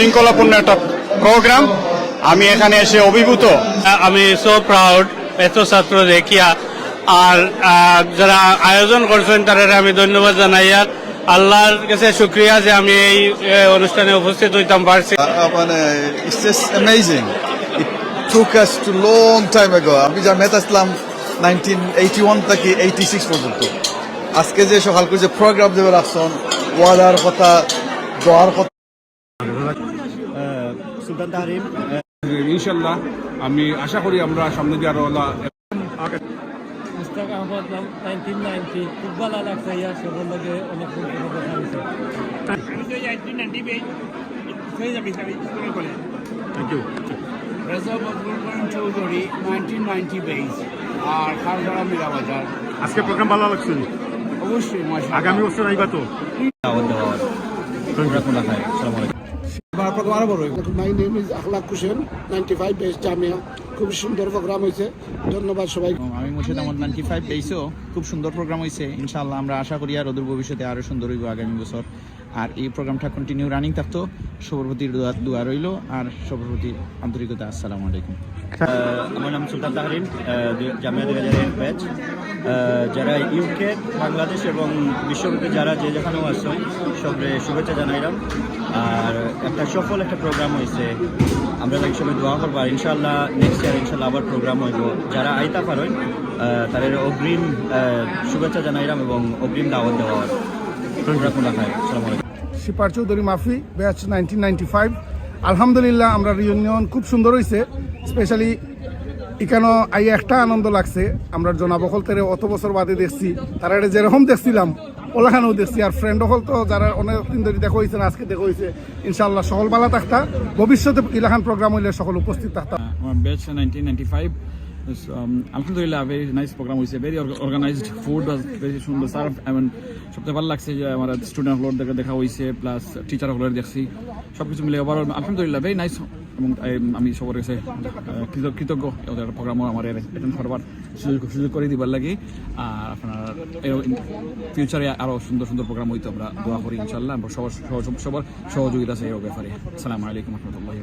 শৃঙ্খলাপূর্ণ একটা প্রোগ্রাম। আমি এখানে এসে অভিভূত। আমি সো প্রাউড এত ছাত্র দেখিয়া। আর যারা আয়োজন করছেন তাদের আমি ধন্যবাদ জানাই। আর আল্লাহর কাছে শুক্রিয়া যে আমি এই অনুষ্ঠানে উপস্থিত হইতাম পারছি। It's just amazing. It took us to long time ago. আমি যা মেত আসলাম 1981 থেকে 86 পর্যন্ত। আজকে যে সকাল করে যে প্রোগ্রাম দেবে রাখছেন ওয়াদার কথা দোয়ার কথা সুলতান তাহরিম। ইনশাল্লাহ আমি আশা করি আমরা সামনে দিয়ে আরো মুস্তাক আহমদ 1990 খুব ভালো লাগছে ইয়ার সবার লগে অনেক কথা হয়েছে। Thank you. রেজা বদরুল করিম চৌধুরী 1990 বেস আর খারগাড়া মীরাবাজার। আজকে প্রোগ্রাম ভালো লাগছে অবশ্যই মাশাআল্লাহ। আগামী বছর আইবা তো? My name is Akhlaq Hussain, 95 base Jamia. খুব সুন্দর প্রোগ্রাম হয়েছে, ধন্যবাদ সবাই। আমি মুর্শিদ আহমদ 95 বেসও খুব সুন্দর প্রোগ্রাম হয়েছে। ইনশাআল্লাহ আমরা আশা করি আর অদূর ভবিষ্যতে আরো সুন্দর হইব আগামী বছর। আর এই প্রোগ্রামটা কন্টিনিউ রানিং থাকতো। সভাপতির দোয়া রইল আর সভাপতির আন্তরিকতা। আসসালামু আলাইকুম। আমার নাম সুলতান তাহরিম, জামিয়া 2001 ব্যাচ। যারা ইউকে, বাংলাদেশ এবং বিশ্বব্যাপী যারা যে যেখানেও আসছেন সবরে শুভেচ্ছা জানাইলাম। আর একটা সফল একটা প্রোগ্রাম হয়েছে, আমরা সবাই দোয়া করবো। আর ইনশাআল্লাহ নেক্সট ইয়ার ইনশাআল্লাহ আবার প্রোগ্রাম হইব। যারা আইতা পারেন তাদের অগ্রিম শুভেচ্ছা জানাইলাম এবং অগ্রিম দাওয়াত দেওয়া হয়। শিপার চৌধুরী মাফি, ব্যাচ 1995। আলহামদুলিল্লাহ আমরা রিউনিয়ন খুব সুন্দর হয়েছে। স্পেশালি এখানে আই একটা আনন্দ লাগছে। আমরা জনাবকল তেরে অত বছর বাদে দেখছি, তারা যেরকম দেখছিলাম ওলাখানেও দেখছি। আর ফ্রেন্ড হল তো যারা অনেক দিন ধরে দেখা হয়েছে, আজকে দেখা হয়েছে। ইনশাআল্লাহ সকল বালা থাকতা, ভবিষ্যতে ইলাখান প্রোগ্রাম হইলে সকল উপস্থিত থাকতা। আমার ব্যাচ 1995। আলহামদুলিল্লাহ ভেরি নাইস প্রোগ্রাম হয়েছে, very organised, food was very সুন্দর সার্ভ। এবং সবচেয়ে ভালো লাগছে যে আমার স্টুডেন্ট হলের দেখা হয়েছে, প্লাস টিচার হলের দেখছি, সব কিছু মিলে ওভারঅল আলহামদুলিল্লাহ ভেরি নাইস। এবং আমি সবার কাছে কৃতজ্ঞ ওদের প্রোগ্রামও আমার অ্যাটেন্ড করবার সুযোগ করে দিবার লাগে। আর আপনার ফিউচারে আরও সুন্দর সুন্দর প্রোগ্রাম হইতে আমরা দোয়া করি ইনশাল্লাহ। আমরা সবার সহযোগিতা আছে এই ব্যাপারে। আসসালামু আলাইকুম রহমতুল্লাহ।